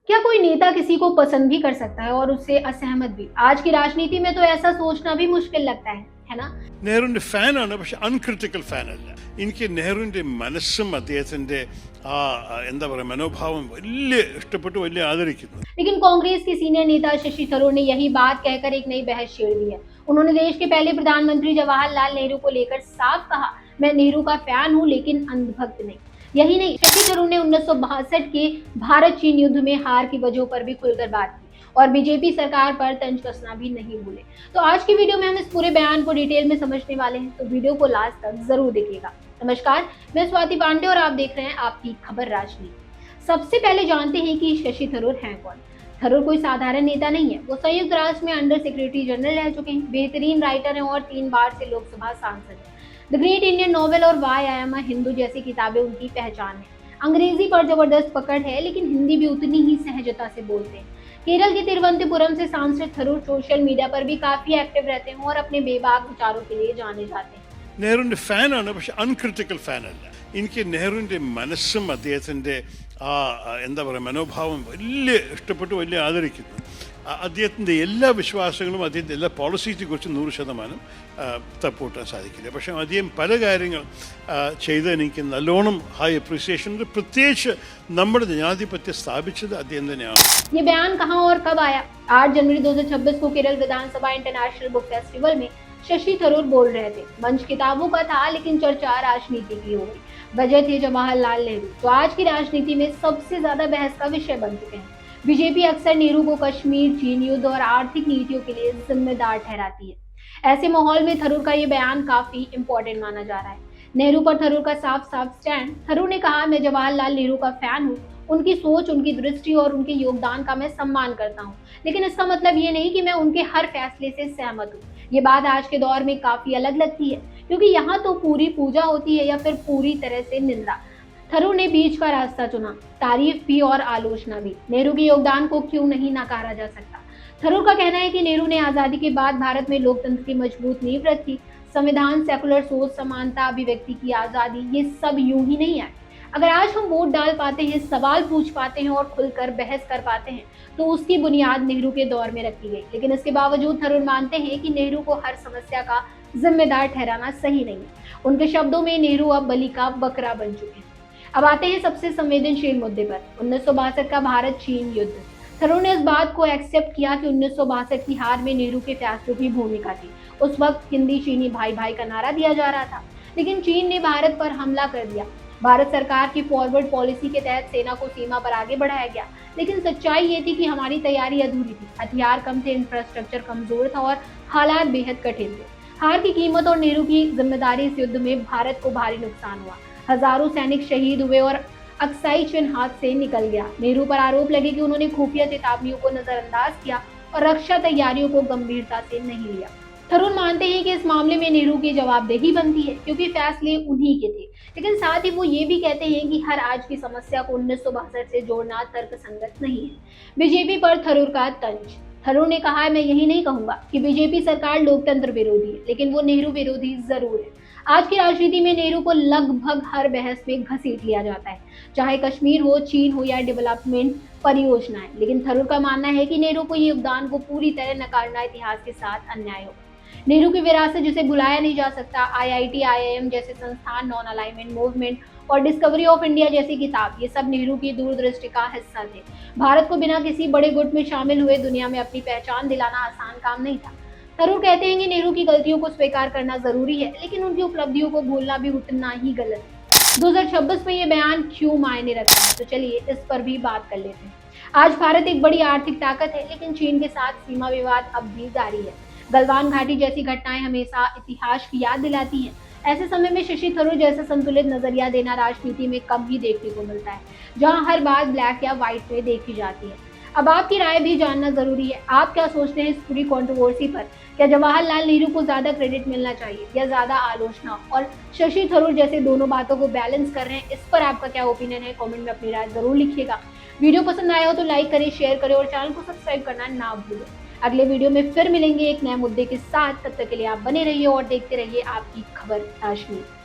क्या कोई नेता किसी को पसंद भी कर सकता है और उससे असहमत भी? आज की राजनीति में तो ऐसा सोचना भी मुश्किल लगता है ना? നെഹ്റുവിന്റെ ഫാനാണ്, പക്ഷെ അൺക്രിട്ടിക്കൽ ഫാനല്ല. എനിക്ക് നെഹ്റുവിന്റെ മനസ്സും അദ്ദേഹത്തിന്റെ ആ എന്താ പറയുക മനോഭാവം വലിയ ഇഷ്ടപ്പെട്ടു, വലിയ ആദരിക്കുന്നു. लेकिन कांग्रेस के सीनियर नेता शशि थरूर ने यही बात कहकर एक नई बहस छेड़ दी है। उन्होंने देश के पहले प्रधानमंत्री जवाहरलाल नेहरू को लेकर साफ कहा, मैं नेहरू का फैन हूं लेकिन अंधभक्त नहीं। यही नहीं, शशि थरूर ने 1962 के भारत चीन युद्ध में हार की वजहों पर भी खुलकर बात की और बीजेपी सरकार पर तंज कसना भी नहीं भूले। तो आज की वीडियो में हम इस पूरे बयान को डिटेल में समझने वाले हैं, तो वीडियो को लास्ट तक जरूर देखिएगा। नमस्कार, मैं स्वाति पांडे और आप देख रहे हैं आपकी खबर राजनीति। सबसे पहले जानते हैं कि शशि थरूर हैं कौन। थरूर कोई साधारण नेता नहीं है, वो संयुक्त राष्ट्र में अंडर सेक्रेटरी जनरल रह चुके हैं, बेहतरीन राइटर हैं और 3 बार से लोकसभा सांसद हैं। द ग्रेट इंडियन नॉवेल और why I am a Hindu जैसी किताबें उनकी पहचान है। अंग्रेजी पर जबरदस्त पकड़ है, लेकिन हिंदी भी उतनी ही सहजता से बोलते हैं। केरल के तिरुवनंतपुरम से सांसद थरूर सोशल मीडिया पर भी काफी एक्टिव रहते हैं और अपने बेबाक विचारों के लिए जाने जाते हैं। നെഹ്റുവിന്റെ ഫാനാണ്, പക്ഷെ അൺക്രിട്ടിക്കൽ ഫാനല്ല. എനിക്ക് നെഹ്റുവിന്റെ മനസ്സും അദ്ദേഹത്തിന്റെ ആ എന്താ പറയുക മനോഭാവം വലിയ ഇഷ്ടപ്പെട്ടു, വലിയ ആദരിക്കുന്നു. അദ്ദേഹത്തിൻ്റെ എല്ലാ വിശ്വാസങ്ങളും അദ്ദേഹത്തിൻ്റെ എല്ലാ പോളിസിയെ കുറിച്ച് 100% സപ്പോർട്ടാൻ സാധിക്കില്ല. പക്ഷേ അദ്ദേഹം പല കാര്യങ്ങൾ ചെയ്തതിന് എനിക്ക് നല്ലോണം ഹൈ അപ്രീസിയേഷൻ ഉണ്ട്. പ്രത്യേകിച്ച് നമ്മുടെ ജനാധിപത്യം സ്ഥാപിച്ചത് അദ്ദേഹം തന്നെയാണ്. ये बयान कहां और कब आया? 8 जनवरी 2026 को केरल विधानसभा इंटरनेशनल बुक फेस्टिवल में शशि थरूर बोल रहे थे। मंच किताबों का था, लेकिन चर्चा राजनीति की हो गई। वजह थे जवाहरलाल नेहरू, तो आज की राजनीति में सबसे ज्यादा बहस का विषय बन चुके हैं। बीजेपी अक्सर नेहरू को कश्मीर, चीन युद्ध और आर्थिक नीतियों के लिए जिम्मेदार ठहराती है। ऐसे माहौल में थरूर का ये बयान काफी इंपॉर्टेंट माना जा रहा है। नेहरू पर थरूर का साफ साफ स्टैंड। थरूर ने कहा, मैं जवाहरलाल नेहरू का फैन हूँ, उनकी सोच, उनकी दृष्टि और उनके योगदान का मैं सम्मान करता हूँ, लेकिन इसका मतलब ये नहीं कि मैं उनके हर फैसले से सहमत हूँ। ये बात आज के दौर में काफी अलग लगती है, क्योंकि यहाँ तो पूरी पूजा होती है या फिर पूरी तरह से निंदा। थरूर ने बीच का रास्ता चुना, तारीफ भी और आलोचना भी। नेहरू के योगदान को क्यों नहीं नकारा जा सकता? थरूर का कहना है कि नेहरू ने आजादी के बाद भारत में लोकतंत्र की मजबूत नींव रखी। संविधान, सेकुलर सोच, समानता, अभिव्यक्ति की आजादी, ये सब यूं ही नहीं आए। अगर आज हम वोट डाल पाते हैं, सवाल पूछ पाते हैं और खुलकर बहस कर पाते हैं, तो उसकी बुनियाद नेहरू के दौर में रखी गई। लेकिन इसके बावजूद थरूर मानते हैं कि नेहरू को हर समस्या का जिम्मेदार ठहराना सही नहीं है। उनके शब्दों में नेहरू अब बलि का बकरा बन चुके हैं। अब आते हैं सबसे संवेदनशील मुद्दे पर, 1962 का भारत चीन युद्ध। थरूर ने इस बात को एक्सेप्ट किया कि 1962 की हार में नेहरू के फैसलों की भूमिका थी। उस वक्त हिंदी चीनी भाई भाई का नारा दिया जा रहा था, लेकिन चीन ने भारत पर हमला कर दिया। भारत सरकार की फॉरवर्ड पॉलिसी के तहत सेना को सीमा पर आगे बढ़ाया गया, लेकिन सच्चाई ये थी कि हमारी तैयारी अधूरी थी। हथियार कम थे, इंफ्रास्ट्रक्चर कमजोर था और हालात बेहद कठिन थे। हार की कीमत और नेहरू की जिम्मेदारी इस युद्ध में भारत को भारी नुकसान हुआ। हजारों सैनिक शहीद हुए और अक्साई चिन्ह हाथ से निकल गया। नेहरू पर आरोप लगे कि उन्होंने खुफिया चेतावनियों को नजरअंदाज किया और रक्षा तैयारियों को गंभीरता से नहीं लिया। थरूर मानते हैं कि इस मामले में नेहरू की जवाबदेही बनती है, क्योंकि फैसले उन्हीं के थे। लेकिन साथ ही वो ये भी कहते हैं कि हर आज की समस्या को 1962 से जोड़ना तर्कसंगत नहीं है। बीजेपी पर थरूर का तंज। थरूर ने कहा, मैं यही नहीं कहूंगा कि बीजेपी सरकार लोकतंत्र विरोधी है, लेकिन वो नेहरू विरोधी जरूर है। आज की राजनीति में नेहरू को लगभग हर बहस में घसीट लिया जाता है, चाहे कश्मीर हो, चीन हो या डेवलपमेंट परियोजनाएं। लेकिन थरूर का मानना है कि नेहरू को योगदान को पूरी तरह नकारना इतिहास के साथ अन्याय होगा। नेहरू की विरासत जिसे भुलाया नहीं जा सकता, आईआईटी, आईआईएम जैसे संस्थान, नॉन अलाइनमेंट मूवमेंट और डिस्कवरी ऑफ इंडिया जैसी किताब, ये सब नेहरू की दूरदृष्टि का हिस्सा थे। भारत को बिना किसी बड़े गुट में शामिल हुए दुनिया में अपनी पहचान दिलाना आसान काम नहीं था। थरूर कहते हैं कि नेहरू की गलतियों को स्वीकार करना जरूरी है, लेकिन उनकी उपलब्धियों को भूलना भी उतना ही गलत है। 2026 में ये बयान क्यों मायने रखता है, तो चलिए इस पर भी बात कर लेते हैं। आज भारत एक बड़ी आर्थिक ताकत है, लेकिन चीन के साथ सीमा विवाद अब भी जारी है। गलवान घाटी जैसी घटनाएं हमेशा इतिहास की याद दिलाती हैं। ऐसे समय में शशि थरूर जैसा संतुलित नजरिया देना राजनीति में कम ही देखने को मिलता है, जहां हर बात ब्लैक या व्हाइट में देखी जाती है। अब आपकी राय भी जानना जरूरी है। आप क्या सोचते हैं इस पूरी कंट्रोवर्सी पर? क्या जवाहरलाल नेहरू को ज्यादा क्रेडिट मिलना चाहिए या ज्यादा आलोचना? और शशि थरूर जैसे दोनों बातों को बैलेंस कर रहे हैं, इस पर आपका क्या ओपिनियन है? कमेंट में अपनी राय जरूर लिखिएगा। वीडियो पसंद आया हो तो लाइक करें, शेयर करें और चैनल को सब्सक्राइब करना ना भूलें। अगले वीडियो में फिर मिलेंगे एक नए मुद्दे के साथ। तब तक के लिए आप बने रहिए और देखते रहिए आपकी खबर राजनीति।